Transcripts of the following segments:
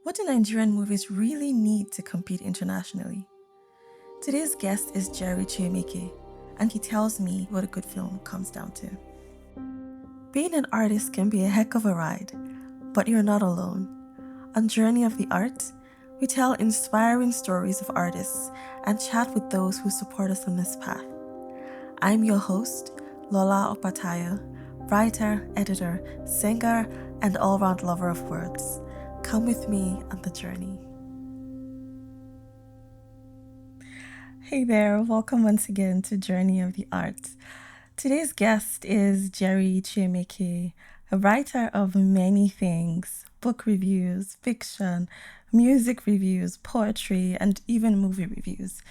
What do Nigerian movies really need to compete internationally? Today's guest is Jerry Chiemeke, and he tells me what a good film comes down to. Being an artist can be a heck of a ride, but you're not alone. On Journey of the Art, we tell inspiring stories of artists and chat with those who support us on this path. I'm your host, Lola Opataya, writer, editor, singer, and all round lover of words. Come with me on the journey. Hey there, welcome once again to Journey of the Arts. Today's guest is Jerry Chiemeke, a writer of many things: book reviews, fiction, music reviews, poetry, and even movie reviews.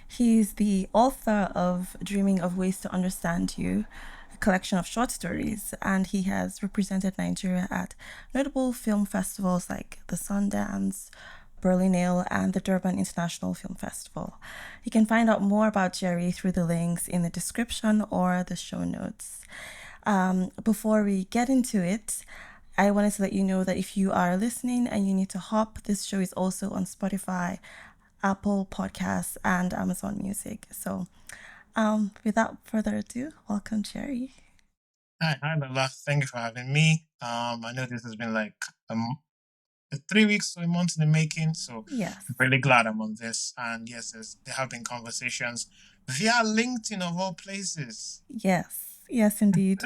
He's the author of Dreaming of Ways to Understand You, a collection of short stories, and he has represented Nigeria at notable film festivals like the Sundance, Berlinale, and the Durban International Film Festival. You can find out more about Jerry through the links in the description or the show notes. Before we get into it, I wanted to let you know that if you are listening and you need to hop, this show is also on Spotify, Apple Podcasts, and Amazon Music. So without further ado, welcome, Jerry. Hi, Lola. Thank you for having me. I know this has been like 3 weeks to a month in the making, so Yes, I'm really glad I'm on this. And yes, there have been conversations via LinkedIn of all places. yes, indeed.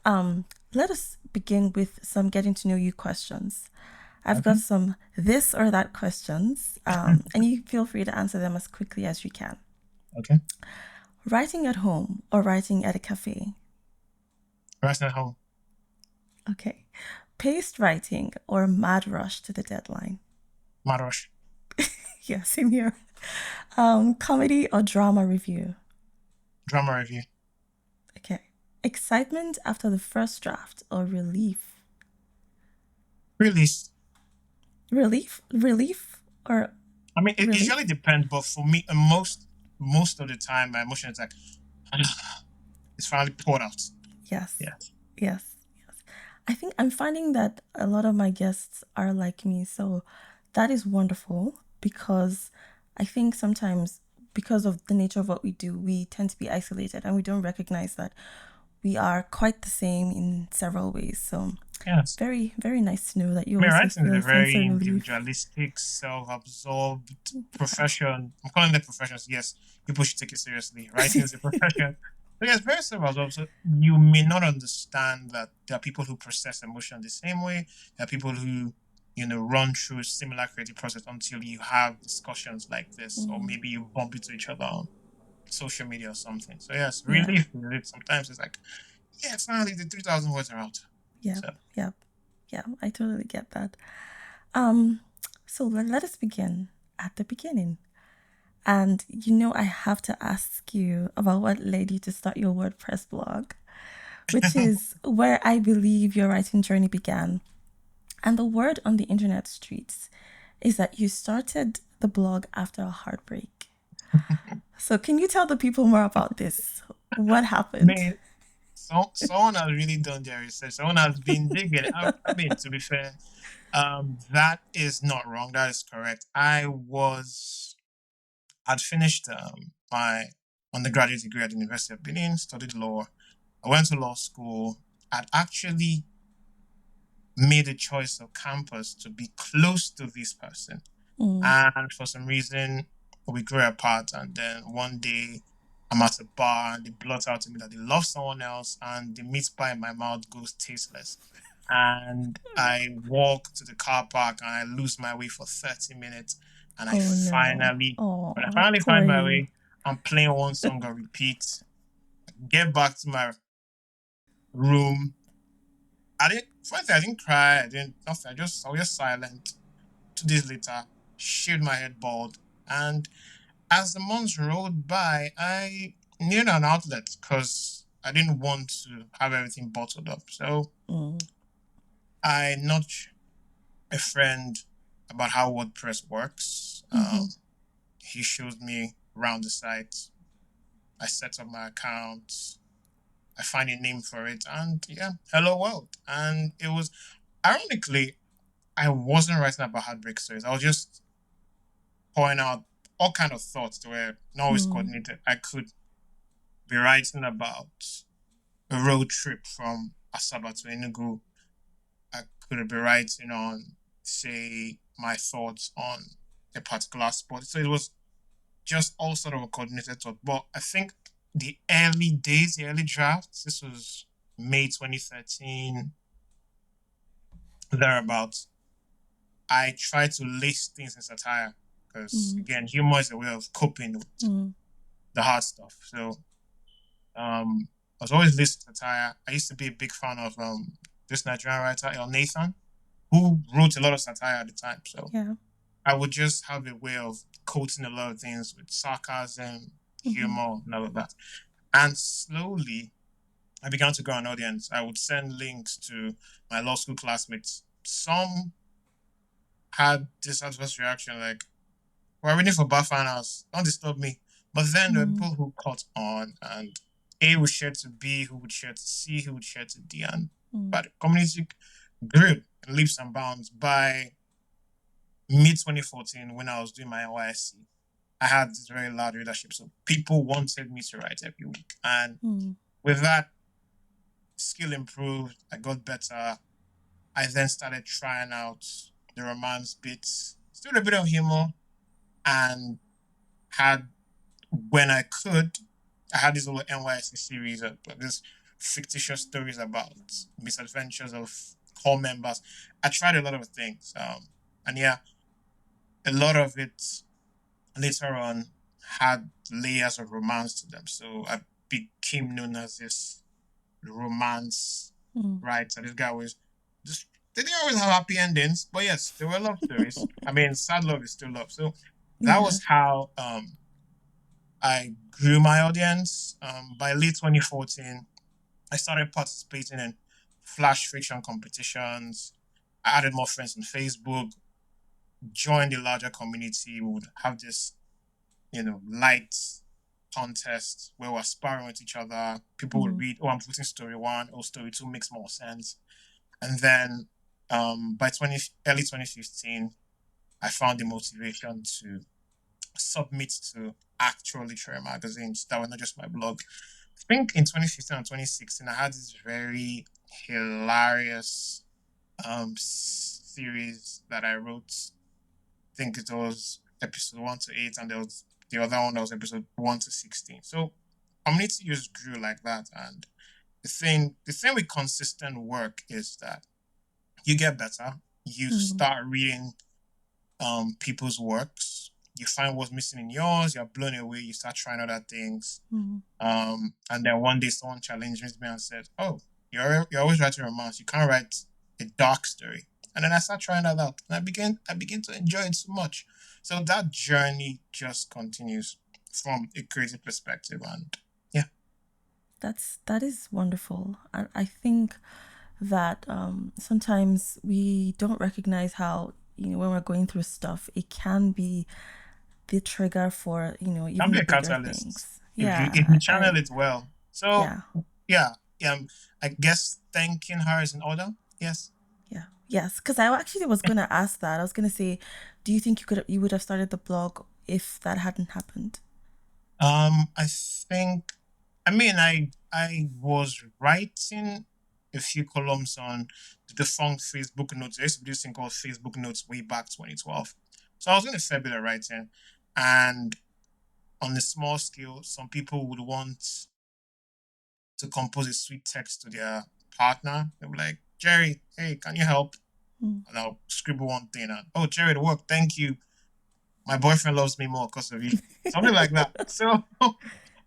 Let us begin with some getting to know you questions. I've Okay. got some this or that questions, and you feel free to answer them as quickly as you can. Okay. Writing at home or writing at a cafe? Right at home. Okay. Paced writing or mad rush to the deadline? Marosh. Yeah, same here. Comedy or drama review? Drama review. Okay. Excitement after the first draft or relief? Release. Relief or I mean, it usually relief? depends, but for me, most of the time, my emotion is like, it's finally poured out. Yes, Yeah. yes. I think I'm finding that a lot of my guests are like me. So that is wonderful because I think sometimes, because of the nature of what we do, we tend to be isolated and we don't recognize that we are quite the same in several ways. So Yes. very, very nice to know that you I mean, also writing is feel a a sense very of relief. individualistic, self-absorbed profession. I'm calling it professions. Yes, people should take it seriously. Writing is a profession. But yes, very self-absorbed. So you may not understand that there are people who process emotion the same way. There are people who, run through similar creative process until you have discussions like this, or Mm, maybe you bump into each other on social media or something. So yes, yeah, relief. Sometimes it's like, yeah, finally the 3,000 words are out. yeah, So yeah, yeah. I totally get that. Um, so let us begin at the beginning. And I have to ask you about what led you to start your WordPress blog, which is where I believe your writing journey began. And the word on the internet streets is that you started the blog after a heartbreak. So, can you tell the people more about this? What happened? man, someone has really done their research. Someone has been digging. I mean, to be fair, that is not wrong. That is correct. I'd finished my undergraduate degree at the University of Benin, studied law. I went to law school. I'd actually made a choice of campus to be close to this person, Mm, and for some reason, we grew apart. And then one day, I'm at a bar and they blurt out to me that they love someone else, and the meat pie in my mouth goes tasteless. And I walk to the car park and I lose my way for 30 minutes. And oh no. when I Oh, finally poor find my you. way, I'm playing one song on repeat, get back to my room. First, I didn't cry. I didn't, nothing. I was just silent. 2 days later, shaved my head bald. And as the months rolled by, I needed an outlet because I didn't want to have everything bottled up. So Mm, I nudged a friend about how WordPress works. mm-hmm. He showed me around the site. I set up my account. I find a name for it, and yeah, hello world. And it was, ironically, I wasn't writing about heartbreak stories. I was just pouring out all kind of thoughts that were not always Mm, coordinated. I could be writing about a road trip from Asaba to Enugu. I could be writing on, say, my thoughts on a particular sport. So it was just all sort of a coordinated thought. But I think the early days, the early drafts, this was May 2013, thereabouts. I tried to list things in satire because, mm, again, humor is a way of coping with mm, the hard stuff. So I was always listing satire. I used to be a big fan of this Nigerian writer, El Nathan, who wrote a lot of satire at the time. So yeah. I would just have a way of quoting a lot of things with sarcasm, Mm-hmm. humor, and all of that. And slowly, I began to grow an audience. I would send links to my law school classmates. Some had this adverse reaction, like, we're reading for bar finals, don't disturb me. But then there were Mm, people who caught on, and A would share to B, who would share to C, who would share to D. And mm, but the community grew in leaps and bounds. By mid 2014, when I was doing my NYSC, I had this very loud readership. So people wanted me to write every week. And mm, with that, skill improved. I got better. I then started trying out the romance bits, still a bit of humor, and had, when I could, I had this little NYSC series of this fictitious stories about misadventures of core members. I tried a lot of things. And yeah, a lot of it later on had layers of romance to them. So I became known as this romance mm. writer. This guy was just, they didn't always have happy endings, but yes, there were love stories. I mean, sad love is still love. So that Yeah. was how I grew my audience. By late 2014, I started participating in flash fiction competitions. I added more friends on Facebook, joined a larger community. We would have this, light contest where we're sparring with each other. People would Mm, read, oh, I'm putting story one, oh, story two makes more sense. And then by early 2015, I found the motivation to submit to actual literary magazines that were not just my blog. I think in 2015 and 2016, I had this very hilarious series that I wrote. I think it was episode 1 to 8, and there was the other one that was episode 1 to 16. So community just grew like that. And the thing with consistent work is that you get better. You mm, start reading people's works. You find what's missing in yours. You're blown away. You start trying other things. mm. And then one day someone challenged me and said, "Oh, you're always writing romance. You can't write a dark story." And then I started trying that out, and I begin to enjoy it so much. So that journey just continues from a creative perspective, and yeah, That is wonderful. I think that sometimes we don't recognize how, when we're going through stuff, it can be the trigger for, can even be the a bigger catalyst things. if you Yeah, channel it well. So yeah, yeah, I guess thanking her is in order. Yes. yeah, yes. Because I actually was gonna ask that. I was gonna say, do you think you would have started the blog if that hadn't happened? I think, I mean, I was writing a few columns on the defunct Facebook Notes. I used to do this thing called Facebook Notes way back 2012. So I was in a fair bit of writing, and on a small scale, some people would want to compose a sweet text to their partner. They were like, "Jerry, hey, can you help?" Mm, And I'll scribble one thing, and, "Oh, Jerry, it worked. Thank you. My boyfriend loves me more because of you." Something like that. So,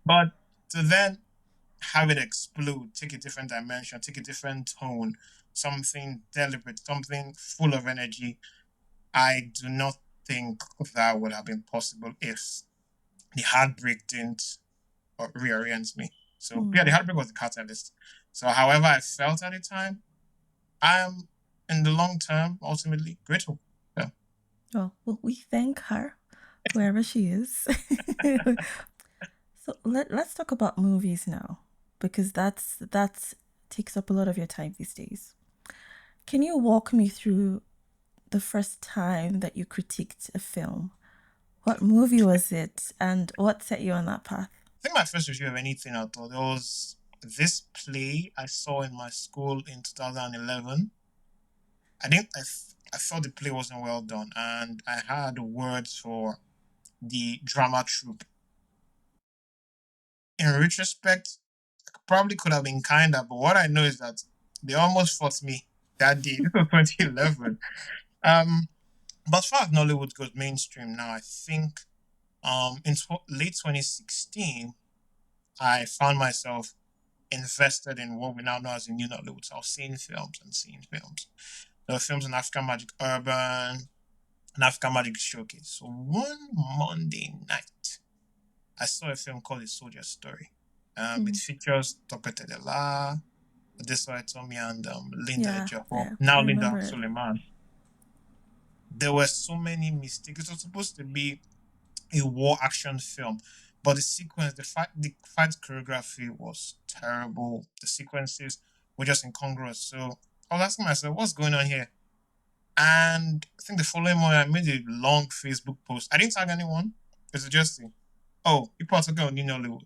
but to then have it explode, take a different dimension, take a different tone, something deliberate, something full of energy. I do not think that would have been possible if the heartbreak didn't reorient me. So yeah, the mm. heartbreak was the catalyst. So however I felt at the time, I am in the long term ultimately grateful. So Well, we thank her, whoever she is. So let's talk about movies now, because that's takes up a lot of your time these days. Can you walk me through the first time that you critiqued a film? What movie was it, and what set you on that path? I think my first review of anything I thought there was this play I saw in my school in 2011. I thought the play wasn't well done, and I had words for the drama troupe. In retrospect, probably could have been kinder, but what I know is that they almost fought me that day. This was 2011. Um, but as far as Nollywood goes mainstream now, I think in late 2016, I found myself invested in what we now know as the new Nollywood. So I was seeing films and seeing films. There were films in African Magic Urban and African Magic Showcase. So one Monday night, I saw a film called A Soldier's Story. It Mm. features Dr. Tedela, Adesola Tommy, and Linda Yeah, Ejoho, I now Linda remember it. Suleiman. There were so many mistakes. It was supposed to be a war action film, but the sequence, the fight choreography was terrible. The sequences were just incongruous. So I was asking myself, what's going on here? And I think the following morning, I made a long Facebook post. I didn't tag anyone. It was just, oh, people are talking on New Nollywood.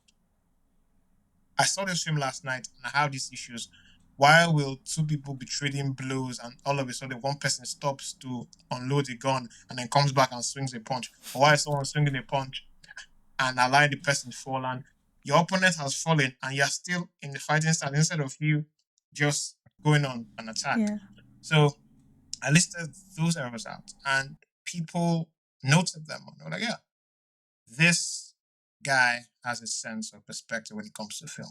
I saw this film last night and I have these issues. Why will two people be trading blows and all of a sudden one person stops to unload a gun and then comes back and swings a punch? Or why is someone swinging a punch and allowing the person to fall and your opponent has fallen and you're still in the fighting stance instead of you just going on an attack? Yeah. So I listed those errors out and people noted them. And they were like, yeah, this guy has a sense of perspective when it comes to film.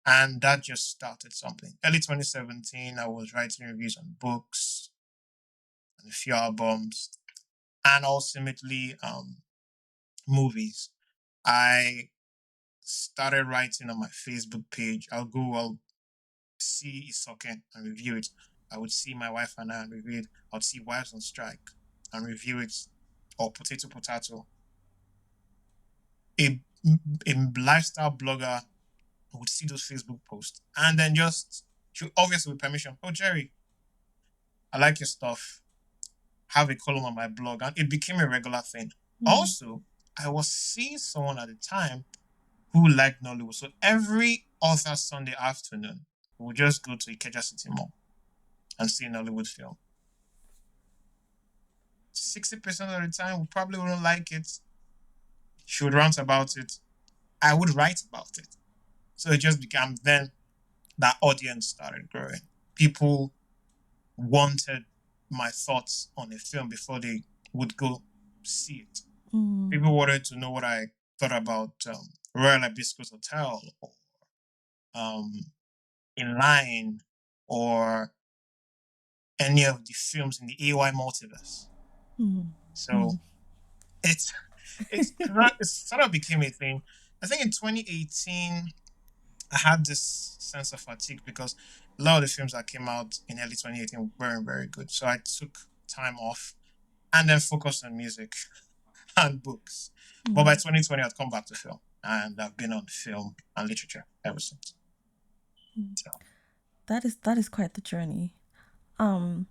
And that just started something. Early 2017, I was writing reviews on books and a few albums, and ultimately movies. I started writing on my Facebook page. I'll see Isoken and review it. I would see My Wife and I and review it. I would see Wives on Strike and review it. Or Potato Potato. A, a lifestyle blogger would see those Facebook posts and then just, obviously with permission, oh, Jerry, I like your stuff. Have a column on my blog. And it became a regular thing. Mm. Also, I was seeing someone at the time who liked Nollywood. So every other Sunday afternoon, we would just go to Ikeja City Mall and see an Nollywood film. 60% of the time, we probably wouldn't like it. She would rant about it. I would write about it. So it just became then that audience started growing. People wanted my thoughts on a film before they would go see it. Mm. People wanted to know what I thought about Royal Hibiscus Hotel or um, In Line or any of the films in the AY multiverse. Mm. So Mm. it sort of became a thing. I think in 2018, I had this sense of fatigue because a lot of the films that came out in early 2018 weren't very good. So I took time off and then focused on music and books. But by Mm. 2020, I'd come back to film and I've been on film and literature ever since. Mm. So, That is quite the journey. Um,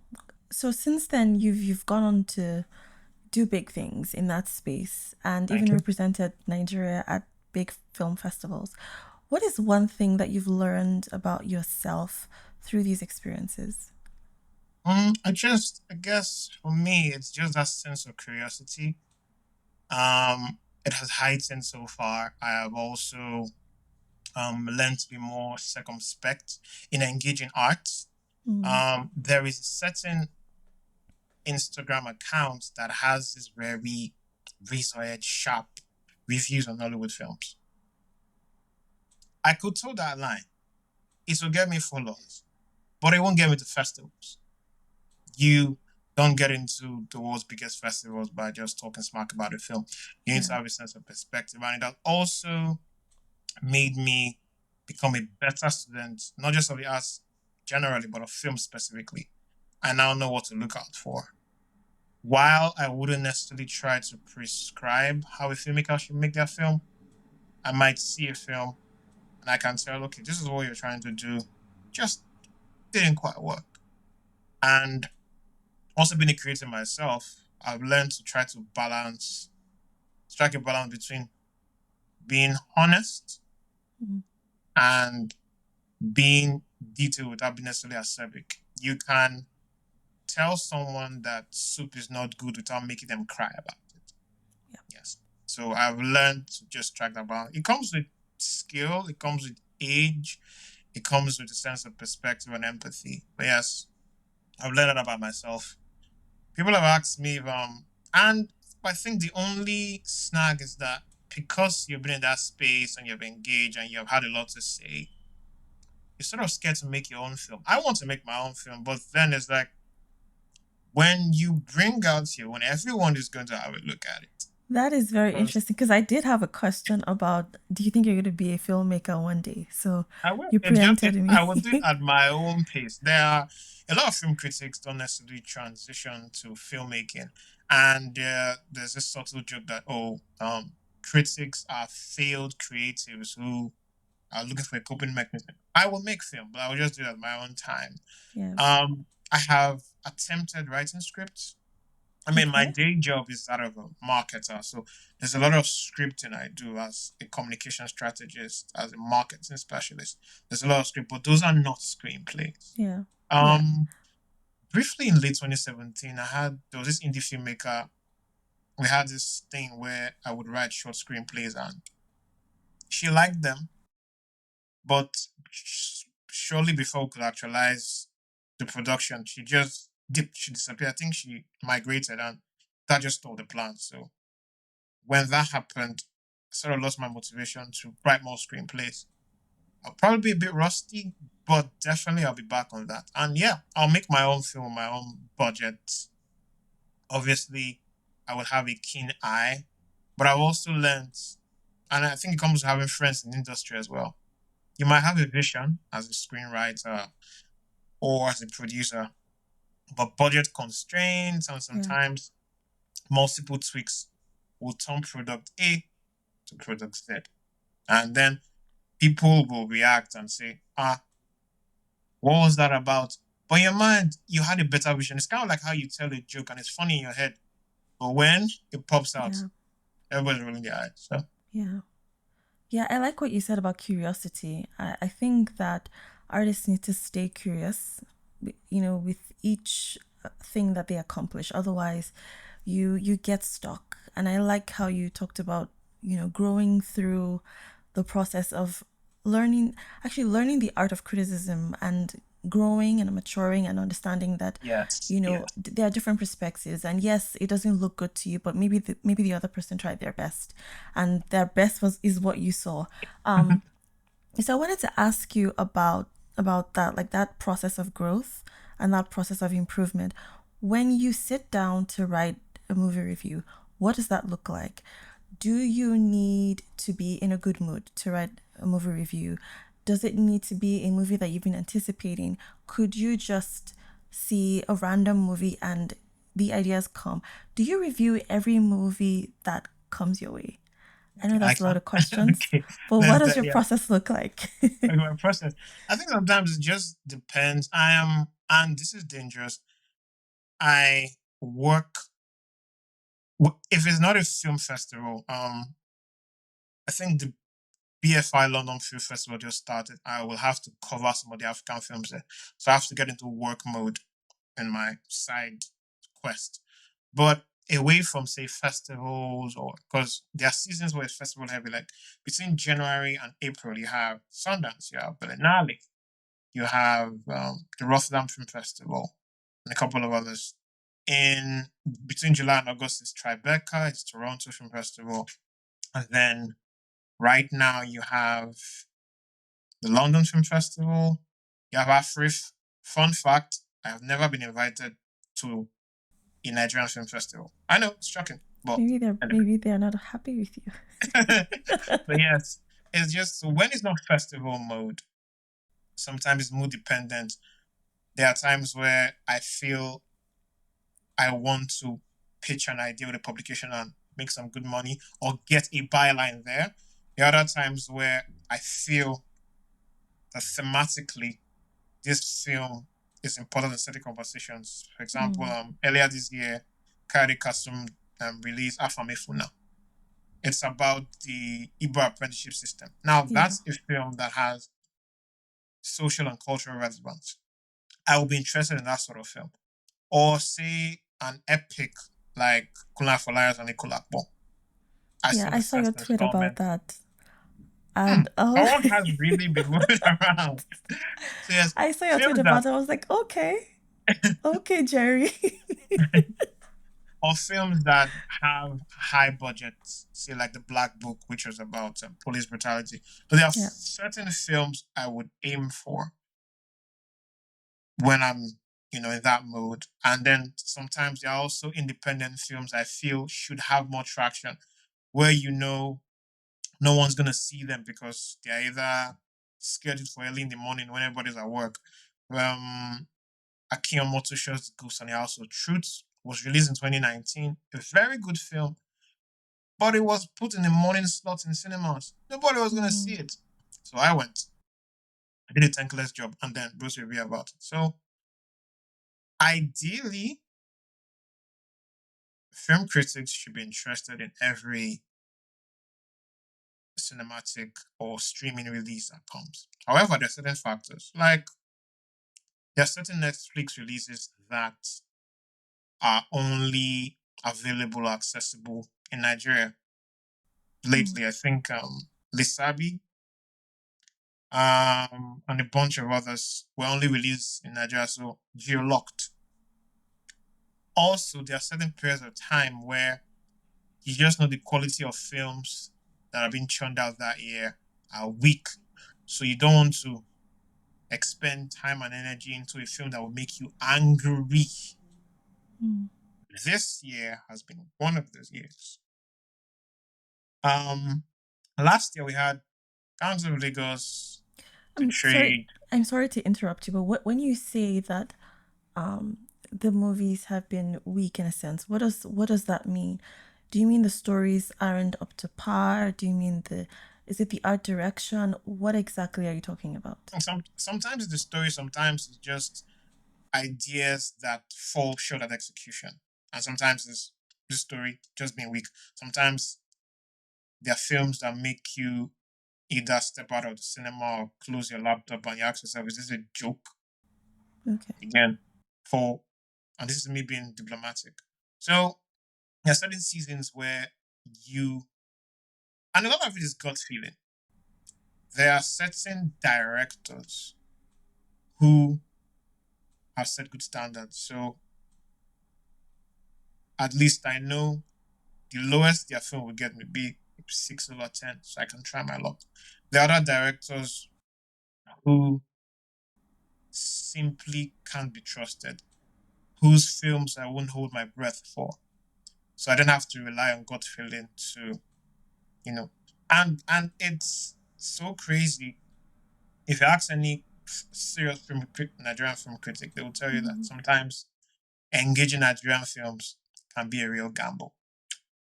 so since then, you've gone on to do big things in that space and thank even you. represented Nigeria at big film festivals. What is one thing that you've learned about yourself through these experiences? I guess for me, it's just that sense of curiosity. It has heightened so far. I have also learned to be more circumspect in engaging art. Mm. There is a certain Instagram account that has this very razor edge sharp reviews on Hollywood films. I could toe that line. It will get me followers, but it won't get me to festivals. You don't get into the world's biggest festivals by just talking smack about a film. You need to Yeah. have a sense of perspective. And it has also made me become a better student, not just of the arts generally, but of film specifically. I now know what to look out for. While I wouldn't necessarily try to prescribe how a filmmaker should make their film, I might see a film and I can tell, okay, this is what you're trying to do, just didn't quite work. And Also being a creator myself, I've learned to try to strike a balance between being honest Mm. and being detailed without being necessarily acerbic. You can tell someone that soup is not good without making them cry about it. Yeah. Yes. So I've learned to just track that balance. It comes with skill, it comes with age, it comes with a sense of perspective and empathy. But yes, I've learned that about myself. People have asked me if and I think the only snag is that because you've been in that space and you've engaged and you've had a lot to say, you're sort of scared to make your own film. I want to make my own film, but then it's like when you bring out your own, everyone is going to have a look at it. That is very Because interesting because I did have a question about, do you think you're going to be a filmmaker one day? So I will. you preempted I me. will do it at my own pace. There are a lot of film critics don't necessarily transition to filmmaking, and there's this subtle joke that critics are failed creatives who are looking for a coping mechanism. I will make film, but I will just do it at my own time. Yes. I have attempted writing scripts. I mean, my Okay. day job is that of a marketer, so there's a lot of scripting I do as a communication strategist, as a marketing specialist. There's a lot of script, but those are not screenplays. Yeah. Yeah. Um, Briefly in late 2017, there was this indie filmmaker. We had this thing where I would write short screenplays, and she liked them, but shortly before we could actualize the production, she just dipped. She disappeared. I think she migrated, and that just stole the plan. So when that happened, I sort of lost my motivation to write more screenplays. I'll probably be a bit rusty, but definitely I'll be back on that. And yeah, I'll make my own film, my own budget. Obviously, I will have a keen eye, but I've also learned, and I think it comes to having friends in the industry as well. You might have a vision as a screenwriter or as a producer, but budget constraints and Yeah. sometimes multiple tweaks will turn product A to product Z. And then people will react and say, what was that about? But in your mind, you had a better vision. It's kind of like how you tell a joke and it's funny in your head. But when it pops out, Yeah. everybody's rolling their eyes. So Yeah. Yeah, I like what you said about curiosity. I think that artists need to stay curious, with each thing that they accomplish. Otherwise, you get stuck. And I like how you talked about, growing through the process of learning the art of criticism and growing and maturing and understanding that yes, yes. there are different perspectives, and yes, it doesn't look good to you, but maybe the other person tried their best, and their best is what you saw. Mhm. So I wanted to ask you about that, like that process of growth and that process of improvement. When you sit down to write a movie review, what does that look like? Do you need to be in a good mood to write a movie review? Does it need to be a movie that you've been anticipating? Could you just see a random movie and the ideas come? Do you review every movie that comes your way? I know Okay, I that's a lot can. of questions, Okay, but what there's does that. your Yeah, process look like? okay, my process. I think sometimes it just depends. I am, and this is dangerous. I work if it's not a film festival. I think the BFI London Film Festival just started. I will have to cover some of the African films there. So I have to get into work mode in my side quest. But away from, say, festivals, or because there are seasons where it's festival heavy, like between January and April, you have Sundance, you have Berlinale, you have the Rotterdam Film Festival, and a couple of others. In between July and August, it's Tribeca, it's Toronto Film Festival, and then right now you have the London Film Festival. You have AFRIF. Fun fact, I have never been invited to a Nigerian Film Festival. I know, it's shocking, but anyway. Maybe they're not happy with you. But yes, it's just so when it's not festival mode, sometimes it's mood dependent. There are times where I feel I want to pitch an idea with a publication and make some good money or get a byline there. There are other times where I feel that thematically this film is important in certain conversations. For example, Mm. earlier this year, Kari Kasum released Afamefuna. It's about the Igbo apprenticeship system. Now, Yeah. that's a film that has social and cultural relevance. I will be interested in that sort of film. Or say an epic like Kula for Liars and Ikolakbo. I Yeah, saw the I saw your first tweet about installment. that. Hmm, And that one has really been moving around. So yes, I saw your tweet films that about it. I was like, okay, okay, Jerry. or films that have high budgets, say like the Black Book, which was about police brutality. But there are Yeah. certain films I would aim for when I'm, in that mode. And then sometimes there are also independent films I feel should have more traction, where no one's gonna see them because they're either scheduled for early in the morning when everybody's at work. Um, Akiyo Motosho's Ghost and the House of Truth was released in 2019. A very good film, but it was put in the morning slot in cinemas. Nobody was gonna see Mm. it, so I went. I did a thankless job and then wrote a review about it. So ideally, film critics should be interested in every cinematic or streaming release that comes. However, there are certain factors, like there are certain Netflix releases that are only available or accessible in Nigeria. Mm. Lately, I think Lisabi and a bunch of others were only released in Nigeria, so geo-locked. Also, there are certain periods of time where you just know the quality of films that are being churned out that year are weak. So you don't want to expend time and energy into a film that will make you angry. Mm. This year has been one of those years. Um, Last year we had Gangs of Lagos, The Sorry, Trade. I'm sorry to interrupt you, but when you say that the movies have been weak in a sense, what does that mean? Do you mean the stories aren't up to par? Do you mean the is it the art direction? What exactly are you talking about? Sometimes it's the story, sometimes it's just ideas that fall short of execution, and sometimes it's the story just being weak. Sometimes there are films that make you either step out of the cinema or close your laptop and you ask yourself, is this a joke? Okay. Again, for and this is me being diplomatic. So there are certain seasons where you and a lot of it is gut feeling. There are certain directors who have set good standards. So at least I know the lowest their film will get me be 6/10, so I can try my luck. The other directors who simply can't be trusted, whose films I won't hold my breath for. So I don't have to rely on gut feeling to, you know. And it's so crazy. If you ask any serious Nigerian film critic, they will tell you that Mm. sometimes engaging Nigerian films can be a real gamble.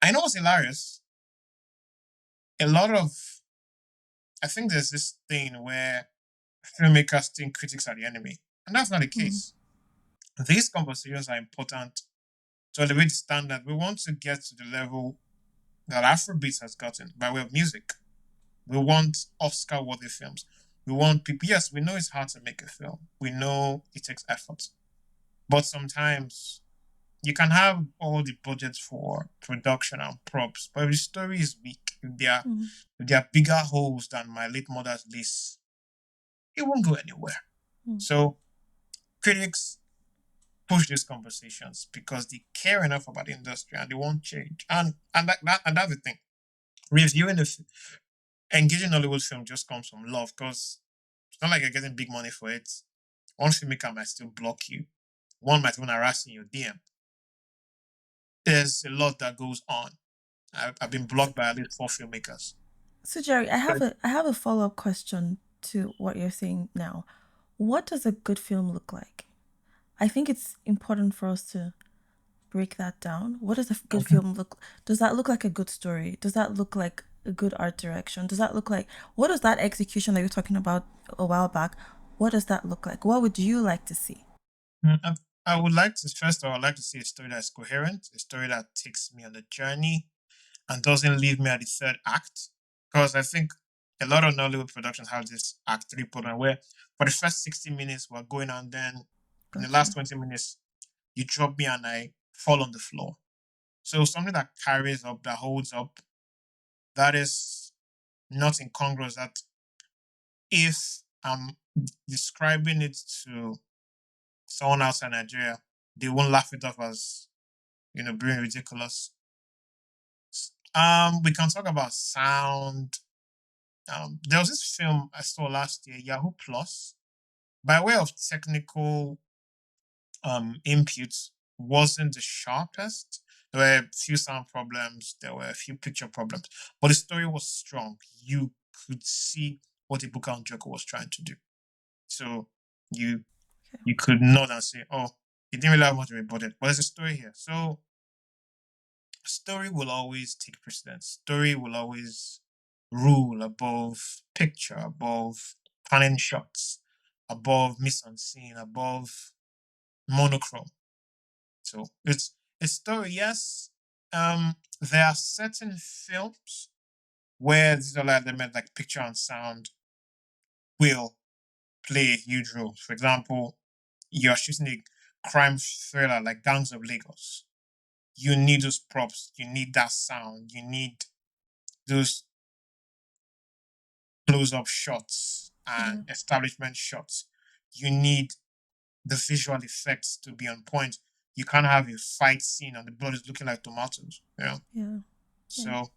I know what's hilarious. A lot of I think there's this thing where filmmakers think critics are the enemy, and that's not the Mm. case. These conversations are important to elevate the standard. We want to get to the level that Afrobeat has gotten by way of music. We want Oscar worthy films. We want people. Yes, we know it's hard to make a film. We know it takes effort. But sometimes you can have all the budgets for production and props, but if the story is weak, Mm. if there are bigger holes than my late mother's list, it won't go anywhere. Mm. So critics push these conversations because they care enough about the industry and they want change. And that's the thing. Reviewing the engaging Nollywood film just comes from love because it's not like you're getting big money for it. One filmmaker might still block you. One might even harass in your DM. There's a lot that goes on. I've been blocked by at least four filmmakers. So Jerry, I have But a follow-up question to what you're saying now. What does a good film look like? I think it's important for us to break that down. What does a good okay. film look? Does that look like a good story? Does that look like a good art direction? Does that look like what does that execution that you're talking about a while back? What does that look like? What would you like to see? I would like to first of all, I'd like to see a story that's coherent, a story that takes me on the journey and doesn't leave me at the third act. Because I think a lot of Nollywood productions have this act three program where for the first 60 minutes we're going on, then in the last Gotcha. 20 minutes you drop me and I fall on the floor. So something that carries up, that holds up, that is not incongruous. That if I'm describing it to someone outside Nigeria, they won't laugh it off as being ridiculous. We can talk about sound. There was this film I saw last year, Yahoo Plus. By way of technical input, wasn't the sharpest. There were a few sound problems. There were a few picture problems, but the story was strong. You could see what the book and Joker was trying to do. So you Okay. you could nod and say, "Oh, it didn't really have much of a budget, but there's a story here." So story will always take precedence. Story will always rule above picture, above panning shots, above mise en scene, above monochrome. So it's a story. Yes, there are certain films where these other elements like picture and sound will play a huge role. For example, you're shooting a crime thriller like Gangs of Lagos. You need those props. You need that sound. You need those close-up shots Yeah. and establishment shots. You need the visual effects to be on point. You can't have a fight scene and the blood is looking like tomatoes. Yeah. Yeah. So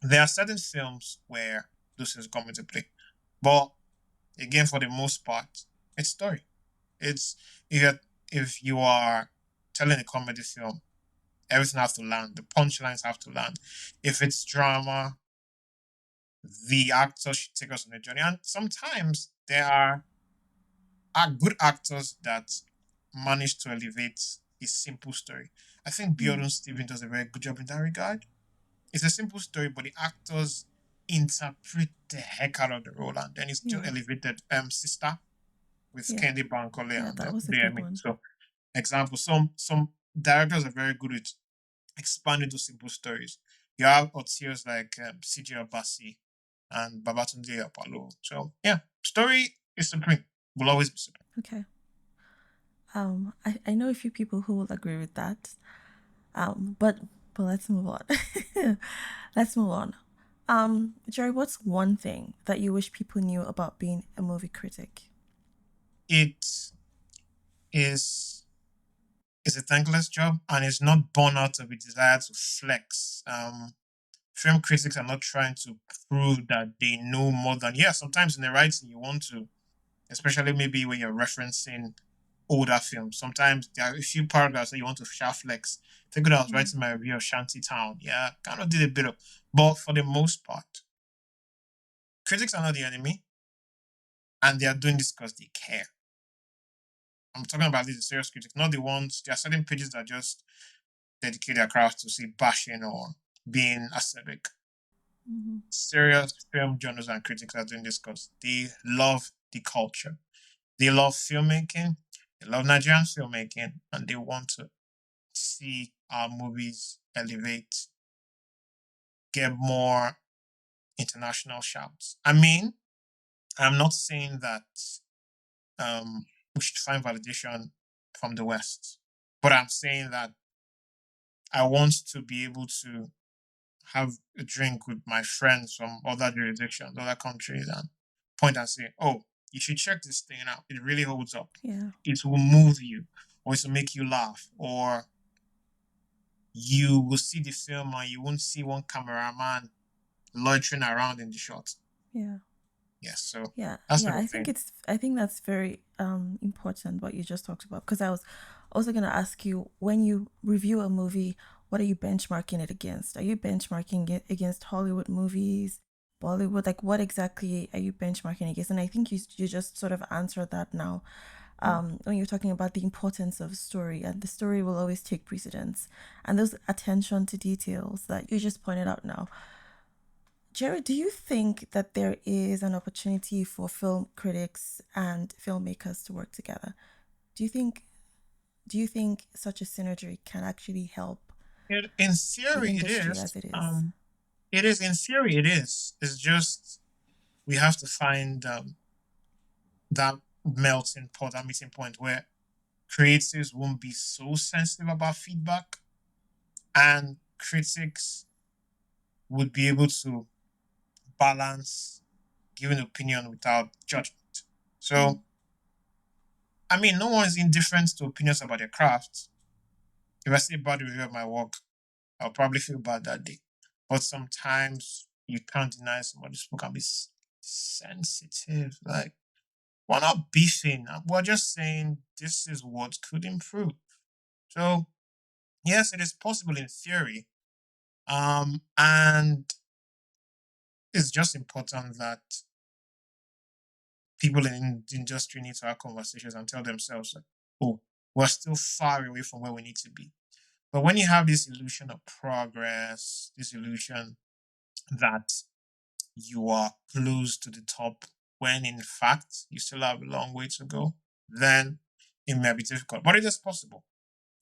there are certain films where those things come into play. But again, for the most part, it's story. It's if you are telling a comedy film, everything has to land. The punchlines have to land. If it's drama, the actor should take us on a journey. And sometimes there are good actors that manage to elevate a simple story. I think Mm. Bjorn Steven does a very good job in that regard. It's a simple story, but the actors interpret the heck out of the role, and then it's still Yeah. elevated. Sister with Yeah. Candy Bankole Yeah. and That was a good DME. one. So, example, some directors are very good at expanding those simple stories. You have authors like CJ Abasi and Babatunde Apalo. So, yeah, story is supreme. Will always be supreme. Okay. I know a few people who will agree with that. But let's move on. Let's move on. Jerry, what's one thing that you wish people knew about being a movie critic? It is is a thankless job and it's not born out of a desire to flex. Film critics are not trying to prove that they know more than, yeah, sometimes in the writing you want to, especially maybe when you're referencing older films. Sometimes there are a few paragraphs that you want to share flex. Think when I was Mm. writing my review of Shanty Town, yeah, kind of did a bit of, but for the most part, critics are not the enemy and they are doing this because they care. I'm talking about these serious critics, not the ones, there are certain pages that just dedicate their craft to see bashing or being acerbic. Hmm. Serious film journalists and critics are doing this because they love the culture. They love filmmaking, they love Nigerian filmmaking, and they want to see our movies elevate, get more international shouts. I mean, I'm not saying that we should find validation from the West, but I'm saying that I want to be able to have a drink with my friends from other jurisdictions, other countries, and point and say, "Oh, you should check this thing out. It really holds up. Yeah. It will move you, or it will make you laugh, or you will see the film and you won't see one cameraman loitering around in the shot." Yeah. Yes, so Yeah. that Yeah. sort of thing. I think that's very important what you just talked about, because I was also gonna ask you, when you review a movie, what are you benchmarking it against? Are you benchmarking it against Hollywood movies, Bollywood? Like, what exactly are you benchmarking against? And I think you just sort of answered that now, when you're talking about the importance of story, and the story will always take precedence, and those attention to details that you just pointed out now. Jerry, do you think that there is an opportunity for film critics and filmmakers to work together? Do you think? Do you think such a synergy can actually help In the theory, it industry is. as it is? It is in theory. It is. It's just we have to find that melting pot, that meeting point where creatives won't be so sensitive about feedback, and critics would be able to balance giving opinion without judgment. Mm. So, I mean, no one is indifferent to opinions about their craft. If I see a bad review of my work, I'll probably feel bad that day. But sometimes you can't deny somebody's book can be sensitive. Like, we're not beefing. We're just saying this is what could improve. So, yes, it is possible in theory. And it's just important that people in the industry need to have conversations and tell themselves, like, oh, we're still far away from where we need to be. But when you have this illusion of progress, this illusion that you are close to the top, when in fact you still have a long way to go, then it may be difficult. But it is possible.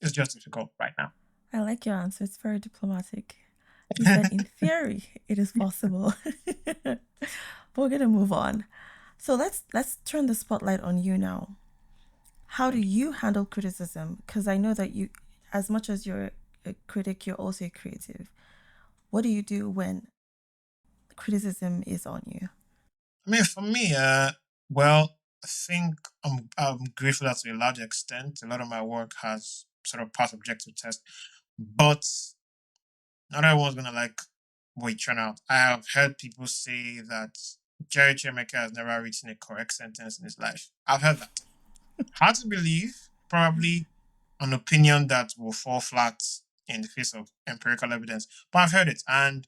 It's just difficult right now. I like your answer. It's very diplomatic. You said, in theory, it is possible. But we're gonna move on. So let's turn the spotlight on you now. How do you handle criticism? Because I know that you, as much as you're a critic, you're also a creative. What do you do when criticism is on you? I mean, for me, well, I think I'm grateful that to a large extent, a lot of my work has sort of passed objective test, but not everyone's gonna like what you turn out. I have heard people say that Jerry Chiemeke has never written a correct sentence in his life. I've heard that. Hard to believe, probably an opinion that will fall flat in the face of empirical evidence, but I've heard it. And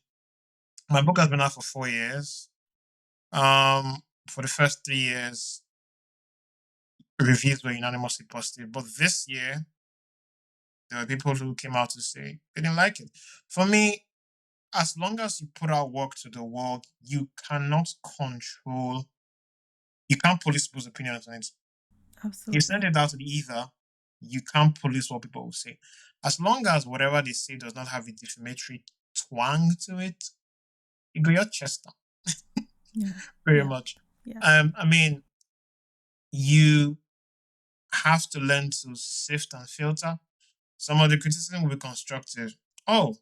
my book has been out for 4 years. For the first 3 years, reviews were unanimously positive, but this year there were people who came out to say they didn't like it. For me, as long as you put out work to the world, you cannot control, you can't police people's opinions on it. You send Absolutely. it out to the ether, you can't police what people will say. As long as whatever they say does not have a defamatory twang to it, you go your chest down, Yeah. very Yeah. much. Yeah. I mean, you have to learn to sift and filter. Some of the criticism will be constructive. Oh,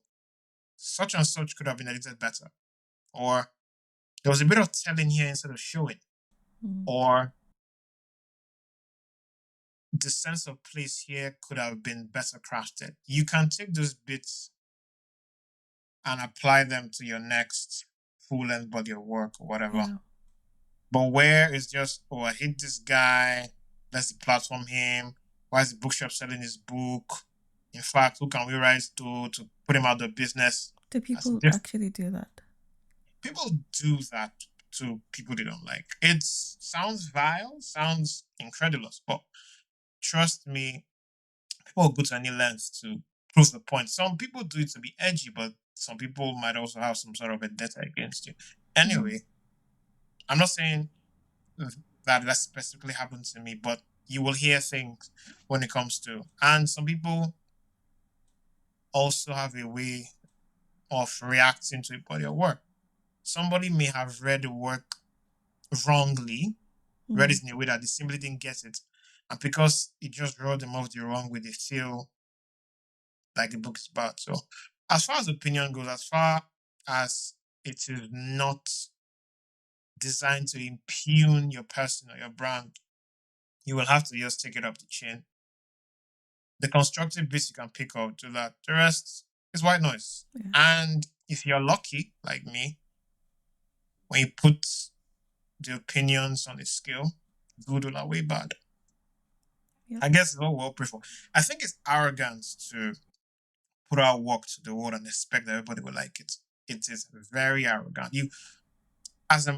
such and such could have been edited better. Or there was a bit of telling here instead of showing. Mm. Or the sense of place here could have been better crafted. You can take those bits and apply them to your next full length body of work or whatever. Yeah. But where it's just, oh, I hate this guy, let's platform him. Why is the bookshop selling his book? In fact, who can we write to put him out of business? Do That's people different. actually do that? People do that to people they don't like. It sounds vile, sounds incredulous, but trust me, people go to any length to prove the point. Some people do it to be edgy, but some people might also have some sort of vendetta against you. Mm. Anyway, I'm not saying that specifically happened to me, but you will hear things when it comes to, and some people also have a way of reacting to a body of work. Somebody may have read the work wrongly, read Mm. it in a way that they simply didn't get it. And because it just wrote them off the wrong way, they feel like the book is bad. So, as far as opinion goes, as far as it is not designed to impugn your person or your brand, you will have to just take it up the chin. The constructive bits you can pick up to that. The rest is white noise. Yeah. And if you're lucky, like me, when you put the opinions on a scale, good will outweigh bad. Yep. I guess it's what we all pray for. I think it's arrogance to put our work to the world and expect that everybody will like it. It is very arrogant. You, as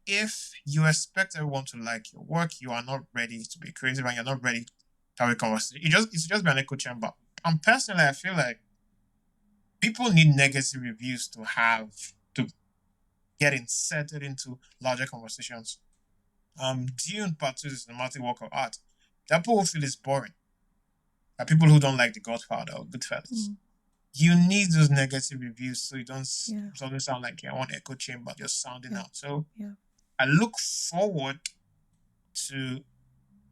if you expect everyone to like your work, you are not ready to be creative and you're not ready to have a conversation. It's just be an echo chamber. And personally, I feel like people need negative reviews to have to get inserted into larger conversations. Dune Part 2 is a cinematic work of art. That people will feel is boring. people who don't like The Godfather or Goodfellas. Mm. You need those negative reviews so you don't Yeah. suddenly sound like you're one echo chamber just sounding Yeah. out. So Yeah. I look forward to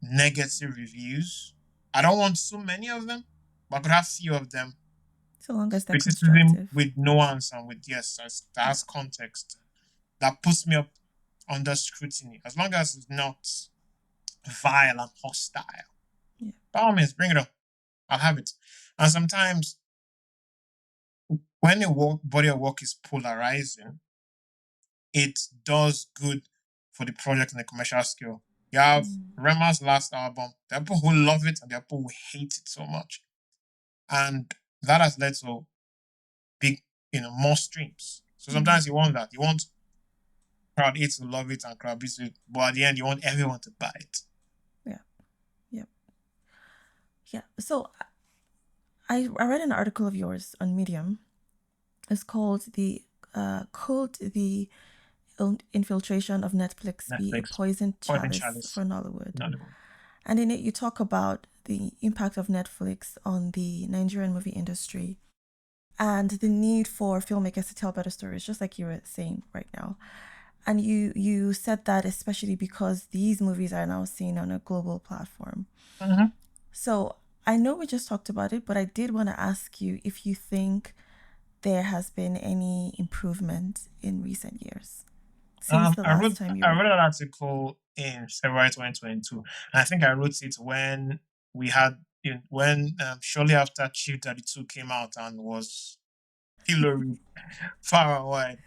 negative reviews. I don't want so many of them, but I could have few of them. So long as they're Criticism constructive. with nuance and with yes, Yeah. that's context. That puts me up under scrutiny. As long as it's not vile and hostile. Yeah. By all means, bring it up. I'll have it. And sometimes when a body of work is polarizing, it does good for the project on the commercial scale. You have Mm. Rema's last album. There are people who love it and there are people who hate it so much. And that has led to big, more streams. So Mm. sometimes you want that. You want crowd A to love it and crowd B to, but at the end you want everyone to buy it. Yeah. Yeah. Yeah. So I read an article of yours on Medium. It's called "Could the Infiltration of Netflix Be a Netflix, Poisoned Poison Chalice Chalice, for Nollywood?" Nollywood. And in it, you talk about the impact of Netflix on the Nigerian movie industry and the need for filmmakers to tell better stories, just like you were saying right now. And you said that especially because these movies are now seen on a global platform. Mm-hmm. So I know we just talked about it, but I did want to ask you if you think there has been any improvement in recent years since the I last wrote time you I were. wrote an article in February 2022, and I think I wrote it when we had when shortly after Chief 32 came out and was Hillary far and wide.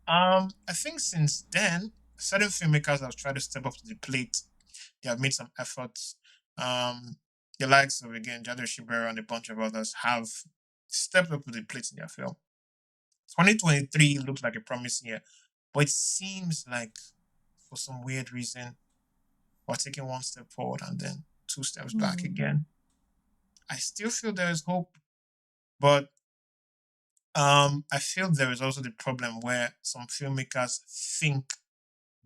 I think since then, certain filmmakers have tried to step up to the plate. They have made some efforts. The likes of again Jado Shibera and a bunch of others have stepped up to the plate in their film. 2023 looks like a promising year, but it seems like for some weird reason we're taking one step forward and then two steps back Mm, again. I still feel there is hope, but I feel there is also the problem where some filmmakers think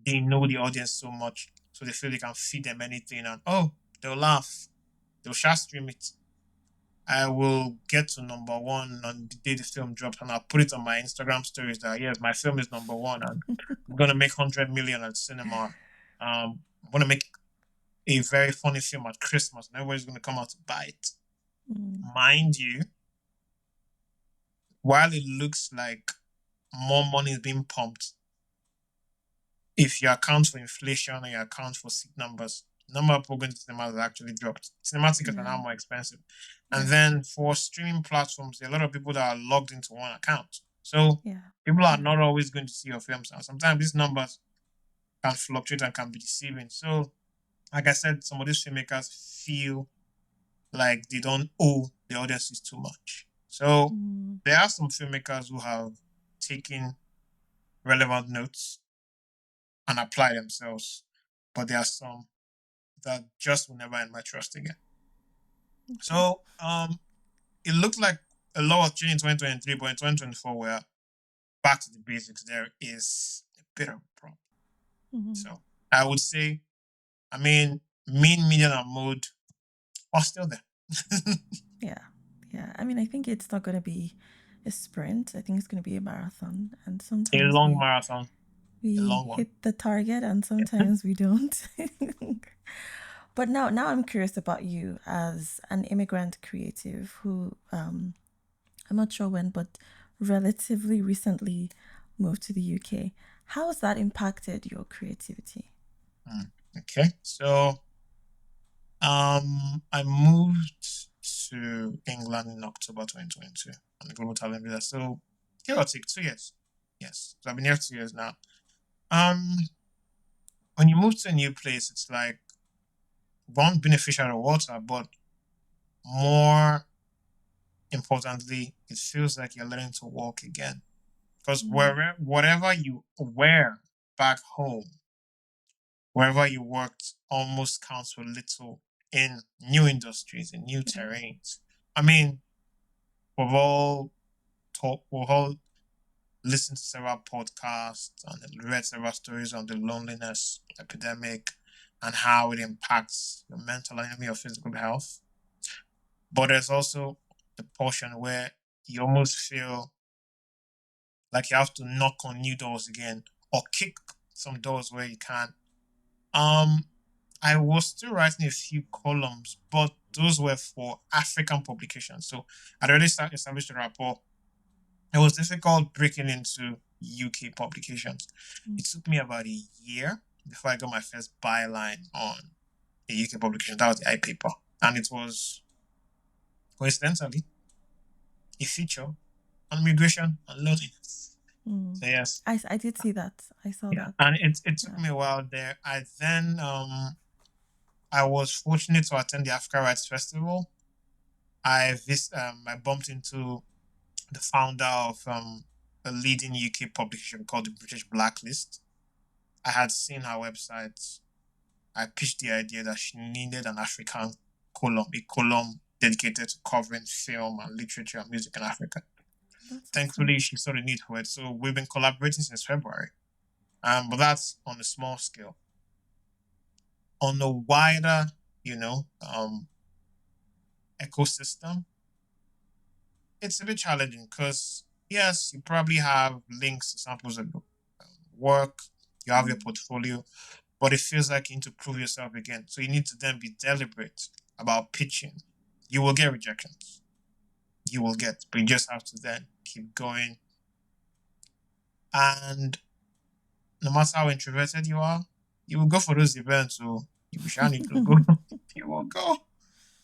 they know the audience so much, so they feel they can feed them anything and oh, they'll laugh, they'll share stream it. I will get to number one on the day the film drops, and I'll put it on my Instagram stories that yes, my film is number one, and I'm gonna make 100 million at cinema. I'm gonna make a very funny film at Christmas, and everybody's gonna come out to buy it. mm, Mind you, while it looks like more money is being pumped, if you account for inflation and you account for seat numbers, number of people going to cinemas has actually dropped. Cinema tickets are yeah, now more expensive. And yeah, then for streaming platforms, there are a lot of people that are logged into one account. So yeah, people are yeah. not always going to see your films. And sometimes these numbers can fluctuate and can be deceiving. So, like I said, some of these filmmakers feel like they don't owe the audiences too much. So Mm, there are some filmmakers who have taken relevant notes and apply themselves, but there are some that just will never end my trust again. okay. So it looks like a lot was changed in 2023, but in 2024 we're back to the basics. There is a bit of a problem. Mm, So I would say, I mean, mean, median, and mode are still there. yeah, yeah. I mean, I think it's not going to be a sprint. I think it's going to be a marathon, and A sometimes long we marathon, a we long one. hit the target, and Yeah. sometimes we don't. But now I'm curious about you as an immigrant creative who I'm not sure when, but relatively recently moved to the UK. How has that impacted your creativity? Okay. So I moved to England in October 2022 on the global talent visa. So chaotic 2 years. Yes. So I've been here 2 years now. Um when you move to a new place, it's like one beneficial of water, but more importantly, it feels like you're learning to walk again. Because Mm, whatever you wear back home, wherever you worked, almost counts for little in new industries, in new yeah. terrains. I mean, we've all we've all listened to several podcasts and read several stories on the loneliness epidemic and how it impacts your mental and even your physical health. But there's also the portion where you almost feel like you have to knock on new doors again or kick some doors where you can. Um, I was still writing a few columns, but those were for African publications. So I'd already established a rapport. It was difficult breaking into UK publications. Mm. It took me about a year before I got my first byline on a UK publication. That was the iPaper. And it was coincidentally a feature on migration and loneliness. Mm. So yes. I did see that. I saw Yeah. that. And it took Yeah. me a while there. I was fortunate to attend the Africa Rights Festival. I bumped into the founder of a leading UK publication called the British Blacklist. I had seen her website. I pitched the idea that she needed an African column, a column dedicated to covering film and literature and music in Africa. That's awesome. Thankfully, she saw the need for it. So we've been collaborating since February. But that's on a small scale. On the wider, you know, ecosystem, it's a bit challenging because yes, you probably have links to samples of your work, you have your Mm. portfolio, but it feels like you need to prove yourself again. So you need to then be deliberate about pitching. You will get rejections. You will get, but you just have to then keep going. And no matter how introverted you are, you will go for those events. So you shall need to go. You will go.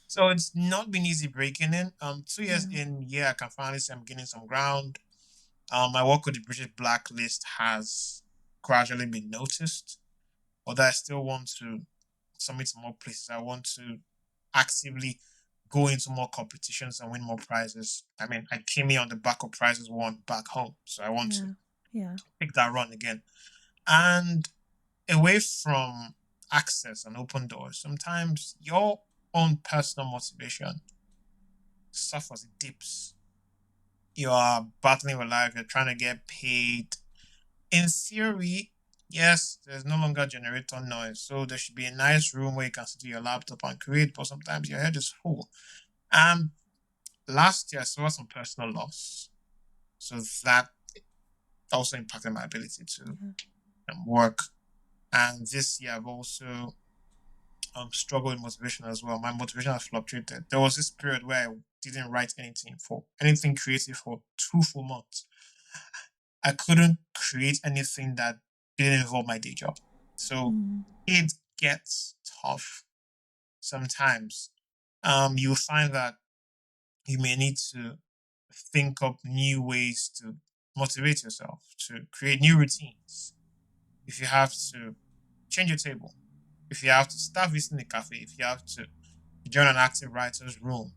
So it's not been easy breaking in. 2 years Yeah. in, yeah, I can finally say I'm gaining some ground. My work with the British Blacklist has gradually been noticed, although I still want to submit to more places. I want to actively go into more competitions and win more prizes. I mean, I came here on the back of prizes won back home, so I want to Yeah. Yeah. take that run again. And away from access and open doors, sometimes your own personal motivation suffers, it dips. You are battling with life, you're trying to get paid. In theory, yes, there's no longer generator noise. So there should be a nice room where you can sit to your laptop and create, but sometimes your head is full. Um, Last year I saw some personal loss. So that also impacted my ability to Yeah. work. And this year I've also struggled with motivation as well. My motivation has fluctuated. There was this period where I didn't write anything creative for 2 full months. I couldn't create anything that didn't involve my day job. So Mm. it gets tough sometimes. You'll find that you may need to think up new ways to motivate yourself, to create new routines. If you have to change your table, if you have to start visiting the cafe, if you have to join an active writer's room,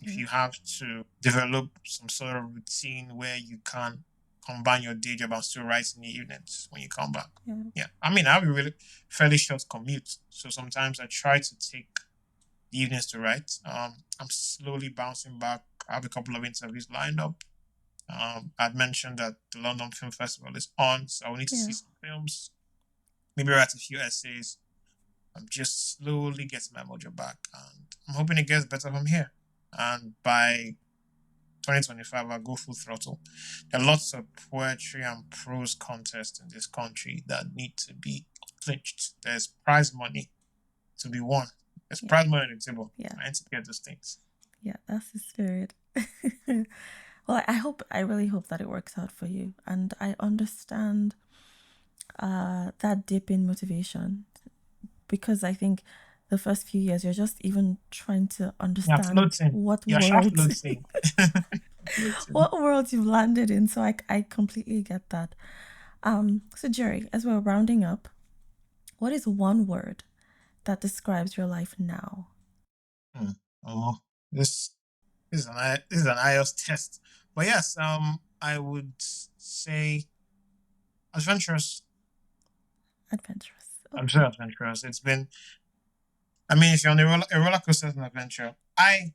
if Yeah. you have to develop some sort of routine where you can combine your day job and still write in the evenings when you come back. Yeah. Yeah. I mean, I have a really fairly short commute. So sometimes I try to take the evenings to write. I'm slowly bouncing back. I have a couple of interviews lined up. I'd mentioned that the London Film Festival is on, so I will need to see Yeah. some films, maybe write a few essays. I'm just slowly getting my mojo back, and I'm hoping it gets better from here. And by 2025, I'll go full throttle. There are lots of poetry and prose contests in this country that need to be clinched. There's prize money to be won. There's Yeah. prize money on the table. Yeah. I need to get those things. Yeah. That's the spirit. Well, I really hope that it works out for you. And I understand that dip in motivation because I think the first few years you're just even trying to You're understand floating. what You're sharp world floating. Floating. what world you've landed in. So I completely get that. So Jerry, as we're rounding up, what is one word that describes your life now? Hmm. Oh, this this is an IELTS test. But yes, I would say adventurous. Adventurous. I'm sure Okay. adventurous. It's been. I mean, if you're on a roller coaster, is an adventure. I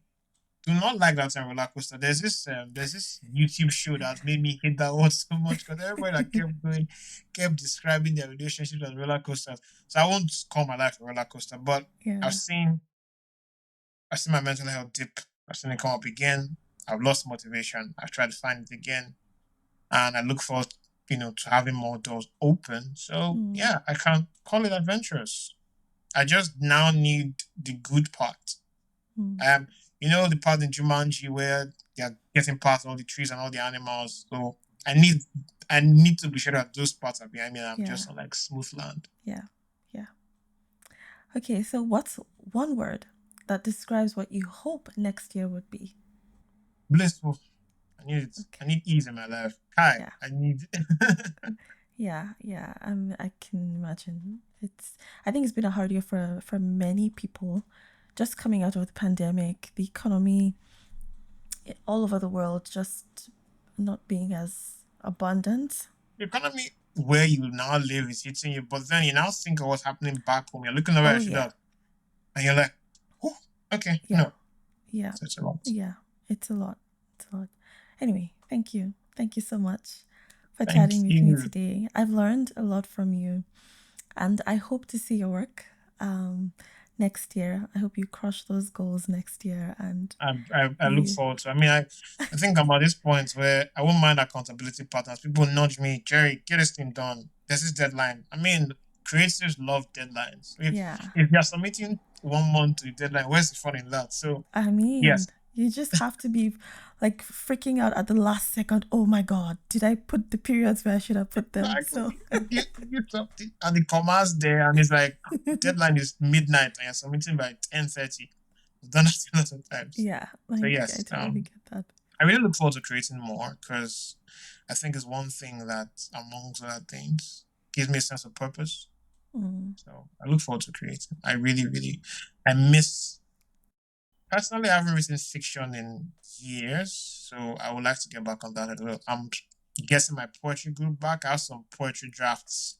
do not like that on roller coaster. There's this YouTube show that made me hate that word so much because everybody that kept going, kept describing their relationship as roller coasters. So I won't call my life a roller coaster, but I've Yeah. seen I've seen my mental health dip I've seen it come up again. I've lost motivation. I've tried to find it again, and I look forward, to having more doors open. So yeah, I can call it adventurous. I just now need the good part. The part in Jumanji where they're getting past all the trees and all the animals. So I need to be sure that those parts are behind me and I'm just on like smooth land. Yeah. Yeah. Okay, so what's one word that describes what you hope next year would be? Blissful. I need it. Okay. I need ease in my life. Hi. Yeah. I need Yeah. I can imagine. I think it's been a hard year for many people. Just coming out of the pandemic, the economy all over the world just not being as abundant. The economy where you now live is hitting you, but then you now think of what's happening back home. You're looking over your shoulder, and you're like, "Oh, okay, no." Yeah, so it's a lot. Yeah, it's a lot. Anyway, thank you so much for chatting with me today. I've learned a lot from you, and I hope to see your work next year. I hope you crush those goals next year. And I look forward to. I mean, I think I'm at this point where I won't mind accountability partners. People nudge me, Jerry, get this thing done. There's this deadline. I mean, creatives love deadlines. If you're submitting 1 month to the deadline, where's the fun in that? So I mean, yes. You just have to be like freaking out at the last second. Oh my God, did I put the periods where I should have put them? So and the commas there, and it's like deadline is midnight, and you're submitting by 10:30. I've done that a lot of times. Yeah, so yes, I totally get that. I really look forward to creating more because I think it's one thing that, amongst other things, gives me a sense of purpose. So I look forward to creating. I really, really, personally, I haven't written fiction in years, so I would like to get back on that as well. I'm getting my poetry group back. I have some poetry drafts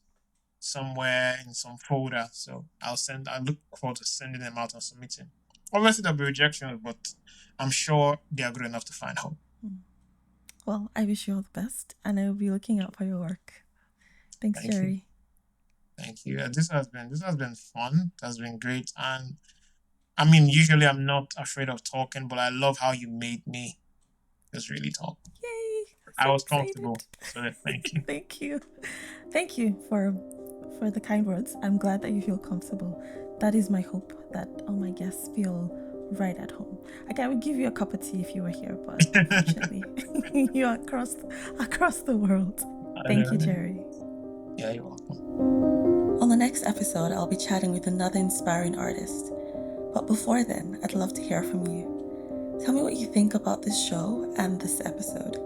somewhere in some folder, so I look forward to sending them out and submitting. Obviously, there'll be rejections, but I'm sure they are good enough to find hope. Well, I wish you all the best, and I will be looking out for your work. Thanks, Jerry. Thank you. This has been fun. It has been great, and I mean, usually I'm not afraid of talking, but I love how you made me just really talk. Yay! I was comfortable. So thank you. Thank you for the kind words. I'm glad that you feel comfortable. That is my hope, that all my guests feel right at home. I would give you a cup of tea if you were here, but unfortunately, you're across the world. Thank you, Jerry. Yeah, you're welcome. On the next episode, I'll be chatting with another inspiring artist. But before then, I'd love to hear from you. Tell me what you think about this show and this episode.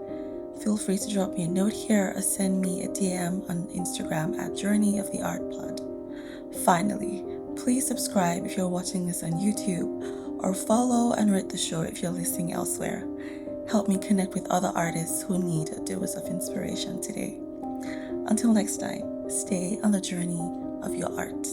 Feel free to drop me a note here or send me a DM on Instagram at Journey of the Art Pod. Finally, please subscribe if you're watching this on YouTube, or follow and rate the show if you're listening elsewhere. Help me connect with other artists who need a dose of inspiration today. Until next time, stay on the journey of your art.